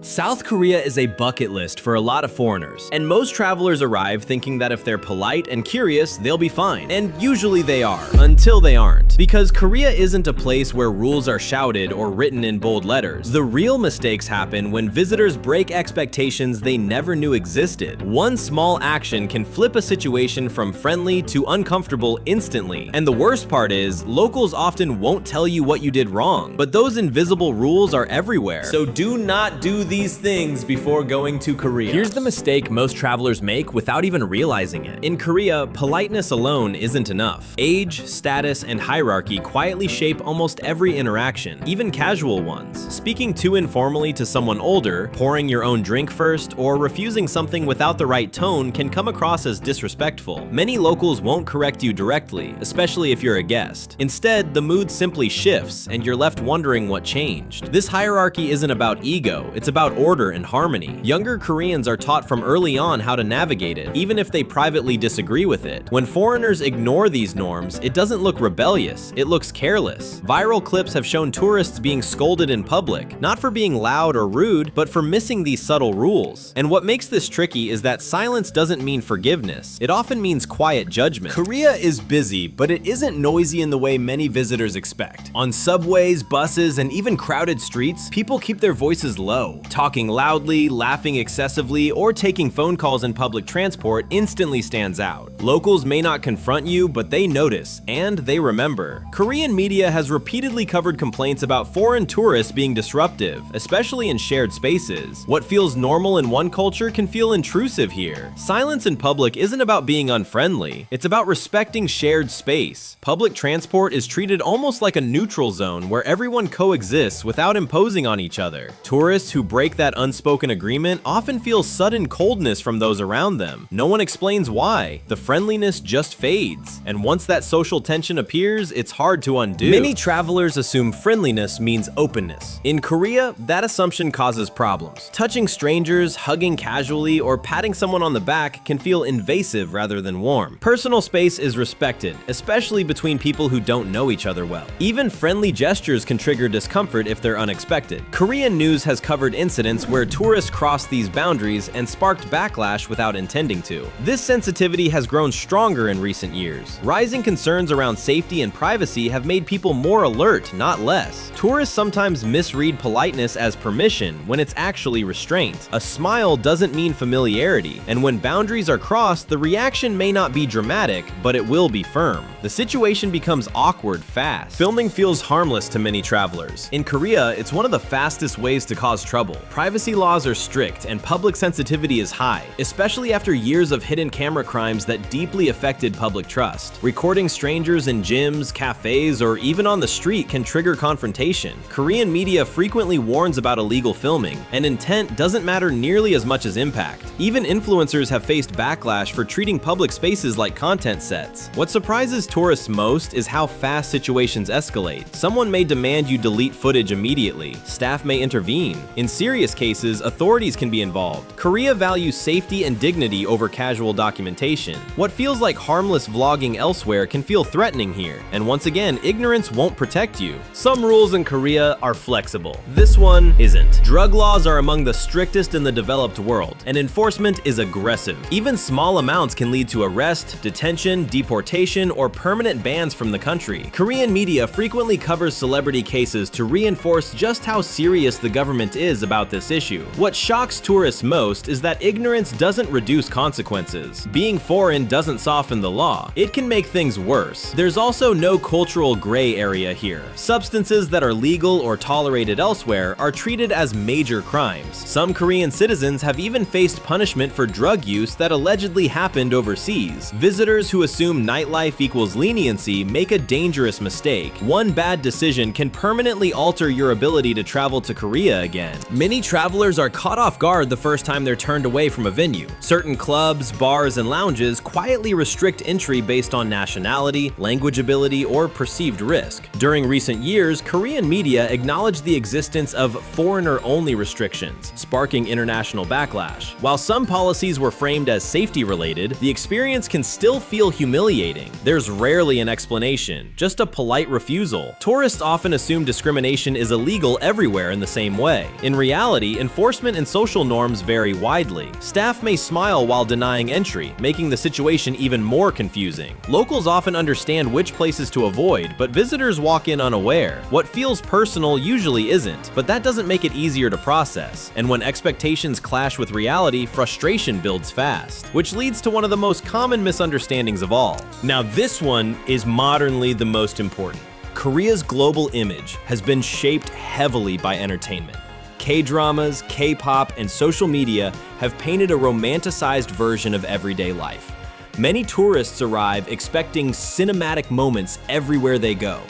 South Korea is a bucket list for a lot of foreigners, and most travelers arrive thinking that if they're polite and curious, they'll be fine. And usually they are, until they aren't. Because Korea isn't a place where rules are shouted or written in bold letters. The real mistakes happen when visitors break expectations they never knew existed. One small action can flip a situation from friendly to uncomfortable instantly. And the worst part is, locals often won't tell you what you did wrong, but those invisible rules are everywhere. So do not do these things before going to Korea. Here's the mistake most travelers make without even realizing it. In Korea, politeness alone isn't enough. Age, status, and hierarchy quietly shape almost every interaction, even casual ones. Speaking too informally to someone older, pouring your own drink first, or refusing something without the right tone can come across as disrespectful. Many locals won't correct you directly, especially if you're a guest. Instead, the mood simply shifts, and you're left wondering what changed. This hierarchy isn't about ego, it's about order and harmony. Younger Koreans are taught from early on how to navigate it, even if they privately disagree with it. When foreigners ignore these norms, it doesn't look rebellious, it looks careless. Viral clips have shown tourists being scolded in public, not for being loud or rude, but for missing these subtle rules. And what makes this tricky is that silence doesn't mean forgiveness, it often means quiet judgment. Korea is busy, but it isn't noisy in the way many visitors expect. On subways, buses, and even crowded streets, people keep their voices low. Talking loudly, laughing excessively, or taking phone calls in public transport instantly stands out. Locals may not confront you, but they notice, and they remember. Korean media has repeatedly covered complaints about foreign tourists being disruptive, especially in shared spaces. What feels normal in one culture can feel intrusive here. Silence in public isn't about being unfriendly, it's about respecting shared space. Public transport is treated almost like a neutral zone where everyone coexists without imposing on each other. Tourists who break that unspoken agreement often feel sudden coldness from those around them. No one explains why. The friendliness just fades. And once that social tension appears, it's hard to undo. Many travelers assume friendliness means openness. In Korea, that assumption causes problems. Touching strangers, hugging casually, or patting someone on the back can feel invasive rather than warm. Personal space is respected, especially between people who don't know each other well. Even friendly gestures can trigger discomfort if they're unexpected. Korean news has covered incidents where tourists crossed these boundaries and sparked backlash without intending to. This sensitivity has grown stronger in recent years. Rising concerns around safety and privacy have made people more alert, not less. Tourists sometimes misread politeness as permission when it's actually restraint. A smile doesn't mean familiarity, and when boundaries are crossed, the reaction may not be dramatic, but it will be firm. The situation becomes awkward fast. Filming feels harmless to many travelers. In Korea, it's one of the fastest ways to cause trouble. Privacy laws are strict and public sensitivity is high, especially after years of hidden camera crimes that deeply affected public trust. Recording strangers in gyms, cafes, or even on the street can trigger confrontation. Korean media frequently warns about illegal filming, and intent doesn't matter nearly as much as impact. Even influencers have faced backlash for treating public spaces like content sets. What surprises tourists most is how fast situations escalate. Someone may demand you delete footage immediately. Staff may intervene. In serious cases, authorities can be involved. Korea values safety and dignity over casual documentation. What feels like harmless vlogging elsewhere can feel threatening here. And once again, ignorance won't protect you. Some rules in Korea are flexible. This one isn't. Drug laws are among the strictest in the developed world, and enforcement is aggressive. Even small amounts can lead to arrest, detention, deportation, or permanent bans from the country. Korean media frequently covers celebrity cases to reinforce just how serious the government is about this issue. What shocks tourists most is that ignorance doesn't reduce consequences. Being foreign doesn't soften the law. It can make things worse. There's also no cultural gray area here. Substances that are legal or tolerated elsewhere are treated as major crimes. Some Korean citizens have even faced punishment for drug use that allegedly happened overseas. Visitors who assume nightlife equals leniency make a dangerous mistake. One bad decision can permanently alter your ability to travel to Korea again. Many travelers are caught off guard the first time they're turned away from a venue. Certain clubs, bars, and lounges quietly restrict entry based on nationality, language ability, or perceived risk. During recent years, Korean media acknowledged the existence of foreigner-only restrictions, sparking international backlash. While some policies were framed as safety-related, the experience can still feel humiliating. There's rarely an explanation, just a polite refusal. Tourists often assume discrimination is illegal everywhere in the same way. In reality, reality, enforcement and social norms vary widely. Staff may smile while denying entry, making the situation even more confusing. Locals often understand which places to avoid, but visitors walk in unaware. What feels personal usually isn't, but that doesn't make it easier to process. And when expectations clash with reality, frustration builds fast, which leads to one of the most common misunderstandings of all. Now, this one is modernly the most important. Korea's global image has been shaped heavily by entertainment. K-dramas, K-pop, and social media have painted a romanticized version of everyday life. Many tourists arrive expecting cinematic moments everywhere they go.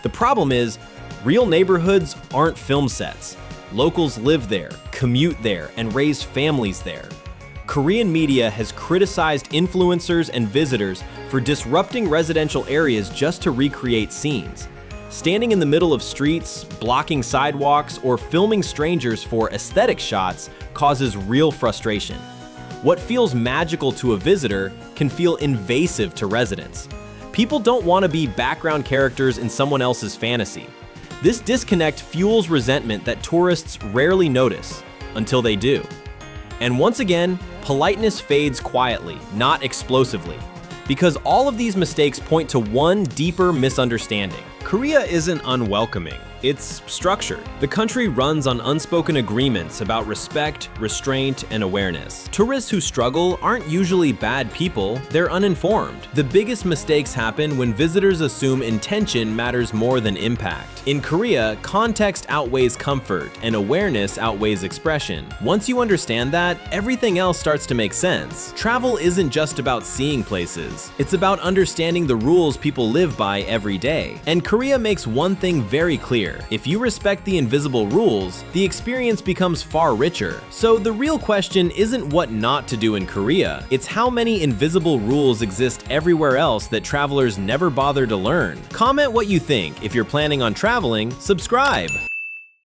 The problem is, real neighborhoods aren't film sets. Locals live there, commute there, and raise families there. Korean media has criticized influencers and visitors for disrupting residential areas just to recreate scenes. Standing in the middle of streets, blocking sidewalks, or filming strangers for aesthetic shots causes real frustration. What feels magical to a visitor can feel invasive to residents. People don't want to be background characters in someone else's fantasy. This disconnect fuels resentment that tourists rarely notice, until they do. And once again, politeness fades quietly, not explosively, because all of these mistakes point to one deeper misunderstanding. Korea isn't unwelcoming, it's structured. The country runs on unspoken agreements about respect, restraint, and awareness. Tourists who struggle aren't usually bad people, they're uninformed. The biggest mistakes happen when visitors assume intention matters more than impact. In Korea, context outweighs comfort, and awareness outweighs expression. Once you understand that, everything else starts to make sense. Travel isn't just about seeing places, it's about understanding the rules people live by every day. And Korea makes one thing very clear. If you respect the invisible rules, the experience becomes far richer. So the real question isn't what not to do in Korea, it's how many invisible rules exist everywhere else that travelers never bother to learn. Comment what you think. If you're planning on traveling, subscribe!